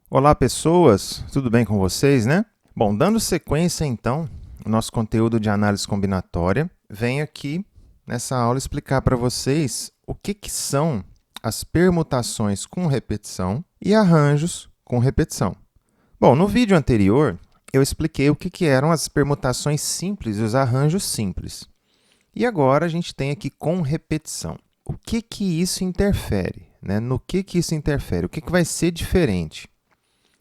Olá, pessoas! Tudo bem com vocês, né? Bom, dando sequência, então, ao nosso conteúdo de análise combinatória, venho aqui nessa aula explicar para vocês o que são as permutações com repetição e arranjos com repetição. Bom, no vídeo anterior, eu expliquei o que eram as permutações simples e os arranjos simples. E agora a gente tem aqui com repetição. O que isso interfere? Né? No que isso interfere? O que vai ser diferente?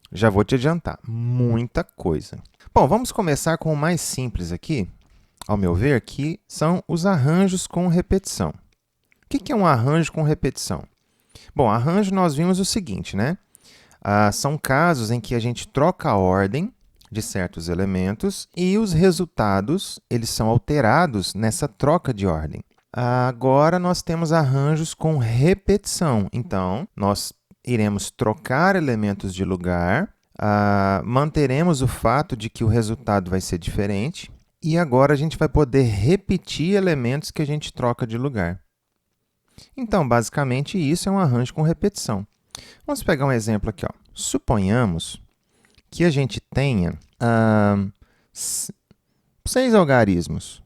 Já vou te adiantar, muita coisa. Bom, vamos começar com o mais simples aqui, ao meu ver, que são os arranjos com repetição. O que é um arranjo com repetição? Bom, arranjo nós vimos o seguinte, né? São casos em que a gente troca a ordem de certos elementos e os resultados eles são alterados nessa troca de ordem. Agora nós temos arranjos com repetição. Então, nós iremos trocar elementos de lugar, manteremos o fato de que o resultado vai ser diferente e agora a gente vai poder repetir elementos que a gente troca de lugar. Então, basicamente, isso é um arranjo com repetição. Vamos pegar um exemplo aqui. Ó. Suponhamos que a gente tenha 6 algarismos.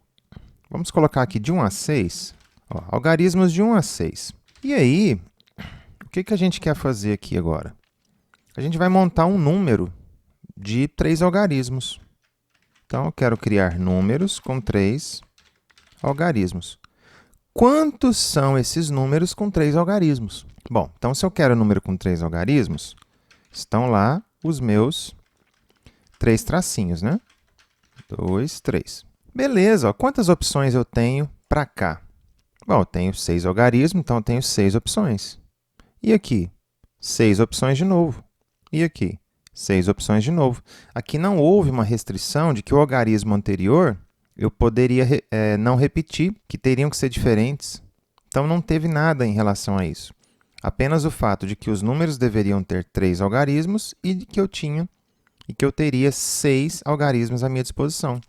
Vamos colocar aqui de 1 a 6. Ó, algarismos de 1 a 6. E aí, o que a gente quer fazer aqui agora? A gente vai montar um número de 3 algarismos. Então, eu quero criar números com 3 algarismos. Quantos são esses números com 3 algarismos? Bom, então, se eu quero um número com 3 algarismos, estão lá os meus 3 tracinhos, né? 2, 3. Beleza, ó, quantas opções eu tenho para cá? Bom, eu tenho 6 algarismos, então eu tenho 6 opções. E aqui? 6 opções de novo. E aqui? 6 opções de novo. Aqui não houve uma restrição de que o algarismo anterior eu poderia não repetir, que teriam que ser diferentes. Então, não teve nada em relação a isso. Apenas o fato de que os números deveriam ter 3 algarismos e que eu teria 6 algarismos à minha disposição.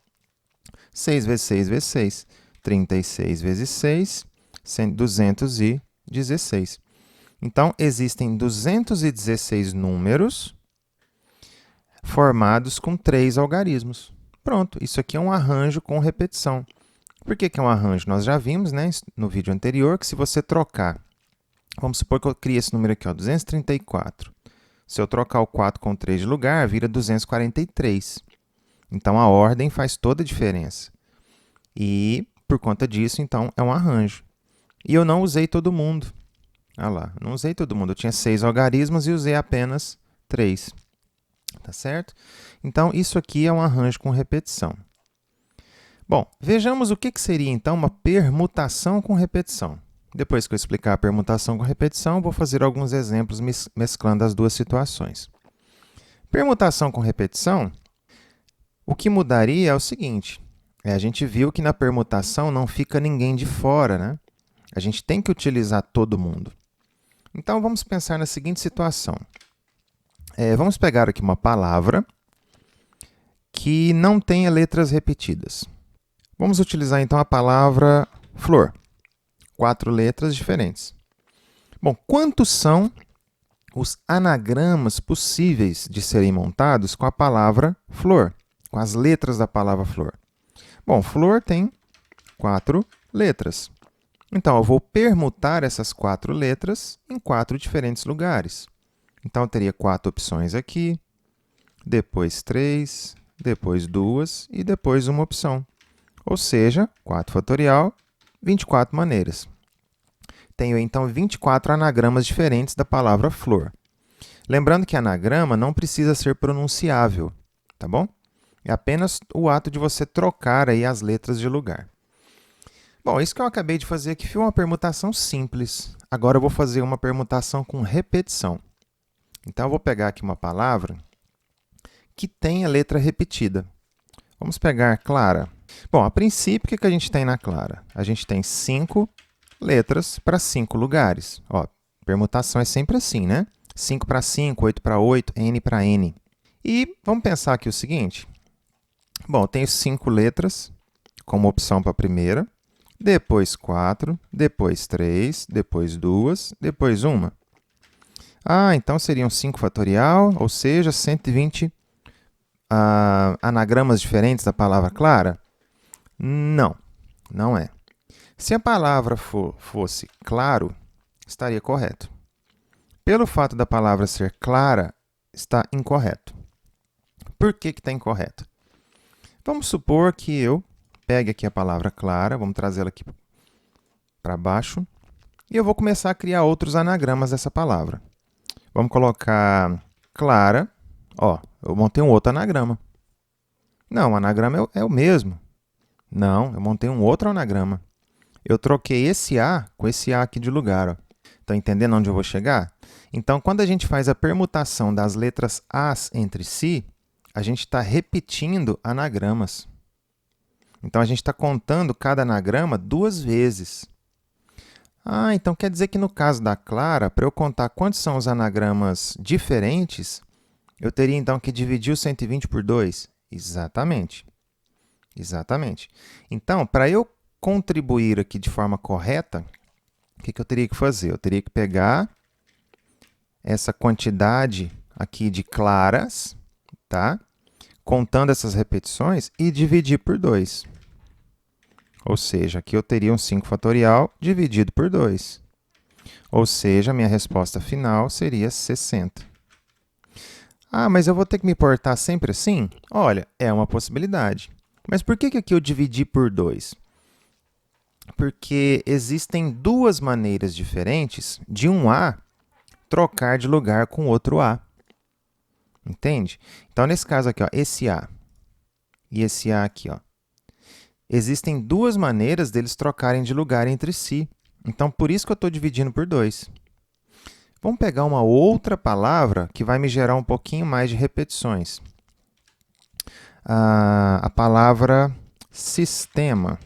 6 vezes 6 vezes 6, 36 vezes 6, 216. Então, existem 216 números formados com 3 algarismos. Pronto, isso aqui é um arranjo com repetição. Por que é um arranjo? Nós já vimos, né, no vídeo anterior que se você trocar, vamos supor que eu crie esse número aqui, ó, 234. Se eu trocar o 4 com o 3 de lugar, vira 243. Então, a ordem faz toda a diferença. E, por conta disso, então, é um arranjo. E eu não usei todo mundo. Olha lá, não usei todo mundo. Eu tinha 6 algarismos e usei apenas 3. Tá certo? Então, isso aqui é um arranjo com repetição. Bom, vejamos o que seria, então, uma permutação com repetição. Depois que eu explicar a permutação com repetição, vou fazer alguns exemplos mesclando as duas situações. Permutação com repetição, o que mudaria é o seguinte. A gente viu que na permutação não fica ninguém de fora, né? A gente tem que utilizar todo mundo. Então, vamos pensar na seguinte situação. Vamos pegar aqui uma palavra que não tenha letras repetidas. Vamos utilizar, então, a palavra flor. 4 letras diferentes. Bom, quantos são os anagramas possíveis de serem montados com a palavra flor, com as letras da palavra flor? Bom, flor tem 4 letras. Então, eu vou permutar essas 4 letras em 4 diferentes lugares. Então, eu teria 4 opções aqui, depois 3, depois 2 e depois uma opção. Ou seja, 4 fatorial, 24 maneiras. Tenho, então, 24 anagramas diferentes da palavra flor. Lembrando que anagrama não precisa ser pronunciável, tá bom? É apenas o ato de você trocar aí as letras de lugar. Bom, isso que eu acabei de fazer aqui foi uma permutação simples. Agora eu vou fazer uma permutação com repetição. Então, eu vou pegar aqui uma palavra que tem a letra repetida. Vamos pegar Clara. Bom, a princípio, o que a gente tem na Clara? A gente tem 5 letras para 5 lugares. Ó, permutação é sempre assim, né? 5 para 5, 8 para 8, N para N. E vamos pensar aqui o seguinte. Bom, eu tenho 5 letras como opção para a primeira, depois 4, depois 3, depois 2, depois 1. Ah, então seriam 5 fatorial, ou seja, 120 anagramas diferentes da palavra clara? Não, não é. Se a palavra fosse claro, estaria correto. Pelo fato da palavra ser clara, está incorreto. Por que está incorreto? Vamos supor que eu pegue aqui a palavra clara, vamos trazê-la aqui para baixo, e eu vou começar a criar outros anagramas dessa palavra. Vamos colocar clara. Ó, eu montei um outro anagrama. Não, o anagrama é o mesmo. Não, eu montei um outro anagrama. Eu troquei esse A com esse A aqui de lugar. Estão entendendo onde eu vou chegar? Então, quando a gente faz a permutação das letras As entre si, a gente está repetindo anagramas. Então, a gente está contando cada anagrama 2 vezes. Ah, então quer dizer que no caso da Clara, para eu contar quantos são os anagramas diferentes, eu teria então que dividir o 120 por 2? Exatamente. Exatamente. Então, para eu contribuir aqui de forma correta, o que eu teria que fazer? Eu teria que pegar essa quantidade aqui de claras, tá? Contando essas repetições e dividir por 2. Ou seja, aqui eu teria um 5 fatorial dividido por 2. Ou seja, a minha resposta final seria 60. Ah, mas eu vou ter que me portar sempre assim? Olha, é uma possibilidade. Mas por que aqui eu dividi por 2? Porque existem 2 maneiras diferentes de um A trocar de lugar com outro A. Entende? Então, nesse caso aqui, ó, esse A e esse A aqui, ó, existem 2 maneiras deles trocarem de lugar entre si. Então, por isso que eu estou dividindo por 2. Vamos pegar uma outra palavra que vai me gerar um pouquinho mais de repetições. A palavra sistema.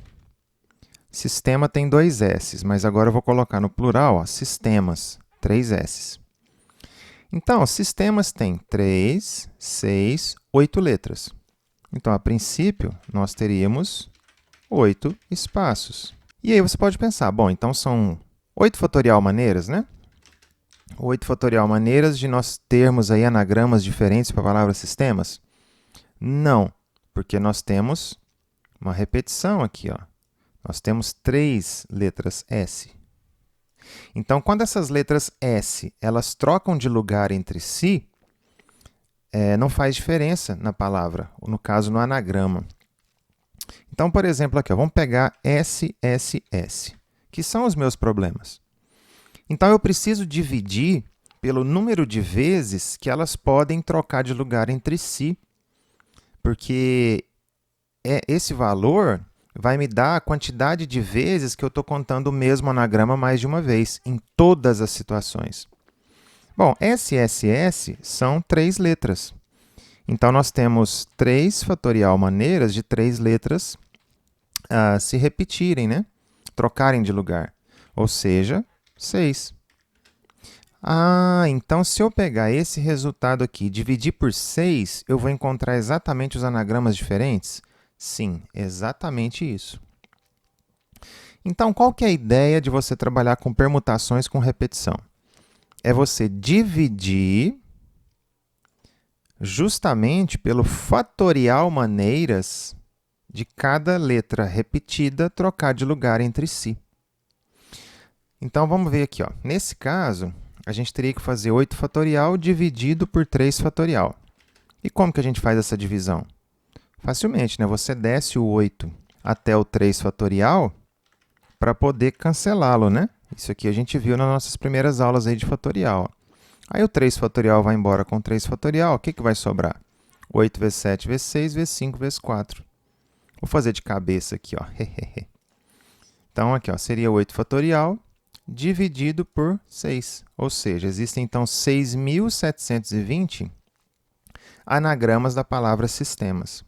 Sistema tem 2 S, mas agora eu vou colocar no plural, ó, sistemas, 3 S. Então, sistemas têm 3, 6, 8 letras. Então, a princípio, nós teríamos 8 espaços. E aí você pode pensar, bom, então são 8 fatorial maneiras, né? 8 fatorial maneiras de nós termos aí anagramas diferentes para a palavra sistemas? Não, porque nós temos uma repetição aqui, ó. Nós temos 3 letras S. Então, quando essas letras S elas trocam de lugar entre si, não faz diferença na palavra, ou no caso, no anagrama. Então, por exemplo, aqui, ó, vamos pegar S, S, S, que são os meus problemas. Então, eu preciso dividir pelo número de vezes que elas podem trocar de lugar entre si, porque esse valor vai me dar a quantidade de vezes que eu estou contando o mesmo anagrama mais de uma vez, em todas as situações. Bom, SSS são 3 letras. Então, nós temos 3 fatorial maneiras de 3 letras se repetirem, né? Trocarem de lugar. Ou seja, 6. Ah, então se eu pegar esse resultado aqui e dividir por 6, eu vou encontrar exatamente os anagramas diferentes? Sim, exatamente isso. Então, qual que é a ideia de você trabalhar com permutações com repetição? É você dividir justamente pelo fatorial maneiras de cada letra repetida trocar de lugar entre si. Então, vamos ver aqui, ó. Nesse caso, a gente teria que fazer 8 fatorial dividido por 3 fatorial. E como que a gente faz essa divisão? Facilmente, né? Você desce o 8 até o 3 fatorial para poder cancelá-lo, né? Isso aqui a gente viu nas nossas primeiras aulas aí de fatorial. Aí o 3 fatorial vai embora com 3 fatorial, o que vai sobrar? 8 vezes 7 vezes 6 vezes 5 vezes 4. Vou fazer de cabeça aqui, ó. Então, aqui, ó, seria 8 fatorial dividido por 6. Ou seja, existem, então, 6.720 anagramas da palavra sistemas.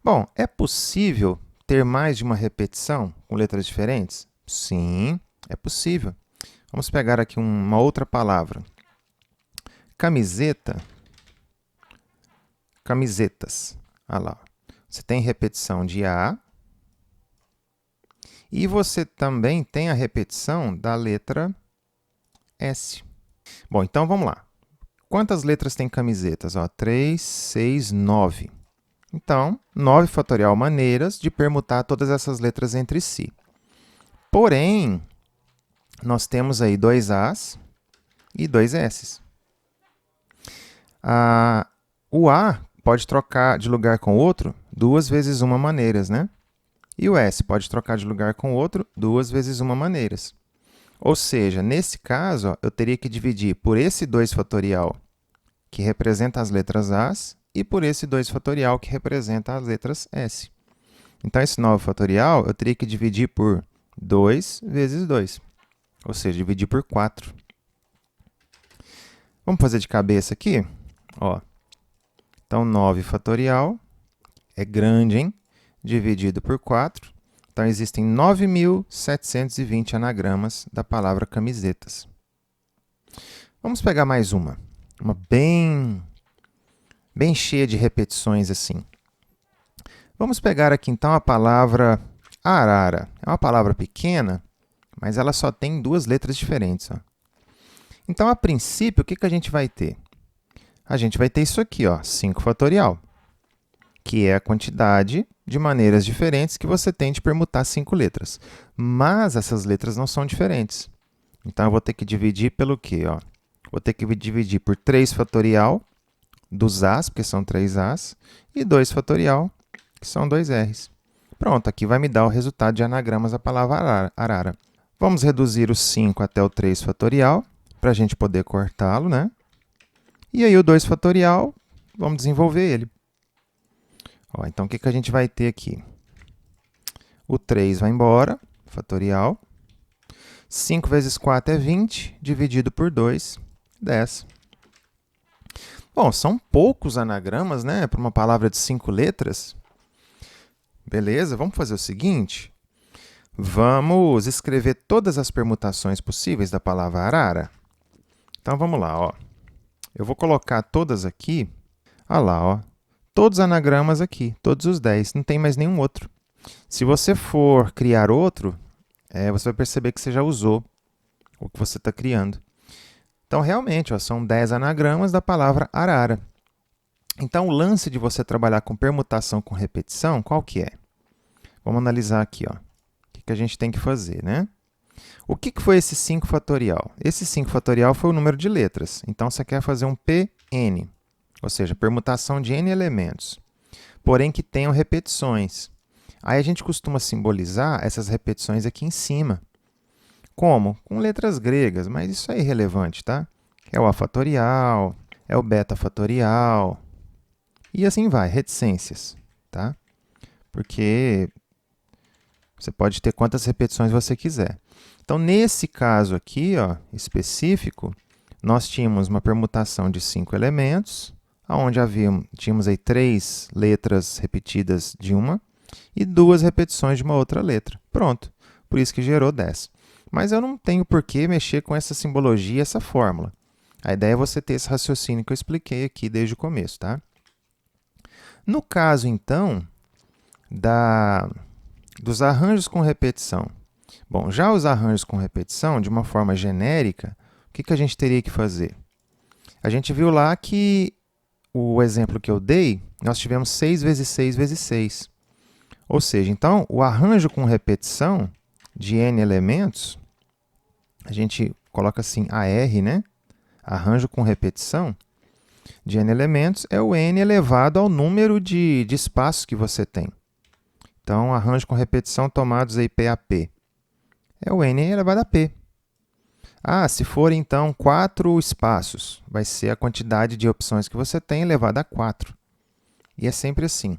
Bom, é possível ter mais de uma repetição com letras diferentes? Sim, é possível. Vamos pegar aqui uma outra palavra. Camiseta. Camisetas. Olha lá. Você tem repetição de A. E você também tem a repetição da letra S. Bom, então vamos lá. Quantas letras tem camisetas? 3, 6, 9. Então, 9 fatorial maneiras de permutar todas essas letras entre si. Porém, nós temos aí 2 As e 2 Ss. O A pode trocar de lugar com o outro 2 vezes 1 maneiras, né? E o S pode trocar de lugar com o outro 2 vezes 1 maneiras. Ou seja, nesse caso, ó, eu teria que dividir por esse 2 fatorial, que representa as letras As, e por esse 2 fatorial, que representa as letras S. Então, esse 9 fatorial, eu teria que dividir por 2 vezes 2, ou seja, dividir por 4. Vamos fazer de cabeça aqui? Ó. Então, 9 fatorial é grande, hein? Dividido por 4. Então, existem 9.720 anagramas da palavra camisetas. Vamos pegar mais uma bem cheia de repetições assim. Vamos pegar aqui, então, a palavra arara. É uma palavra pequena, mas ela só tem 2 letras diferentes. Ó. Então, a princípio, o que a gente vai ter? A gente vai ter isso aqui, ó, 5 fatorial, que é a quantidade de maneiras diferentes que você tem de permutar 5 letras. Mas essas letras não são diferentes. Então, eu vou ter que dividir pelo quê? Ó? Vou ter que dividir por 3 fatorial dos As, porque são 3 As, e 2 fatorial, que são 2 Rs. Pronto, aqui vai me dar o resultado de anagramas da palavra arara. Vamos reduzir o 5 até o 3 fatorial, para a gente poder cortá-lo, né? E aí o 2 fatorial, vamos desenvolver ele. Ó, então, o que a gente vai ter aqui? O 3 vai embora, fatorial. 5 vezes 4 é 20, dividido por 2, 10. Bom, são poucos anagramas, né, para uma palavra de 5 letras. Beleza, vamos fazer o seguinte. Vamos escrever todas as permutações possíveis da palavra arara. Então, vamos lá, ó. Eu vou colocar todas aqui. Olha lá, ó. Todos os anagramas aqui, todos os 10. Não tem mais nenhum outro. Se você for criar outro, você vai perceber que você já usou o que você está criando. Então, realmente, ó, são 10 anagramas da palavra arara. Então, o lance de você trabalhar com permutação com repetição, qual que é? Vamos analisar aqui, ó. O que a gente tem que fazer, né? O que foi esse 5 fatorial? Esse 5 fatorial foi o número de letras. Então, você quer fazer um PN, ou seja, permutação de N elementos, porém que tenham repetições. Aí a gente costuma simbolizar essas repetições aqui em cima. Como? Com letras gregas, mas isso é irrelevante, tá? É o A fatorial, é o beta fatorial, e assim vai, reticências, tá? Porque você pode ter quantas repetições você quiser. Então, nesse caso aqui, ó, específico, nós tínhamos uma permutação de 5 elementos, onde tínhamos aí 3 letras repetidas de uma e 2 repetições de uma outra letra. Pronto, por isso que gerou 10. Mas eu não tenho por que mexer com essa simbologia, essa fórmula. A ideia é você ter esse raciocínio que eu expliquei aqui desde o começo, tá? No caso, então, dos arranjos com repetição. Bom, já os arranjos com repetição, de uma forma genérica, o que a gente teria que fazer? A gente viu lá que o exemplo que eu dei, nós tivemos 6 vezes 6 vezes 6. Ou seja, então, o arranjo com repetição de n elementos, a gente coloca assim, AR, né? Arranjo com repetição de n elementos é o n elevado ao número de espaços que você tem. Então, arranjo com repetição tomados aí PAP. É o n elevado a p. Ah, se for, então, 4 espaços, vai ser a quantidade de opções que você tem elevada a 4. E é sempre assim.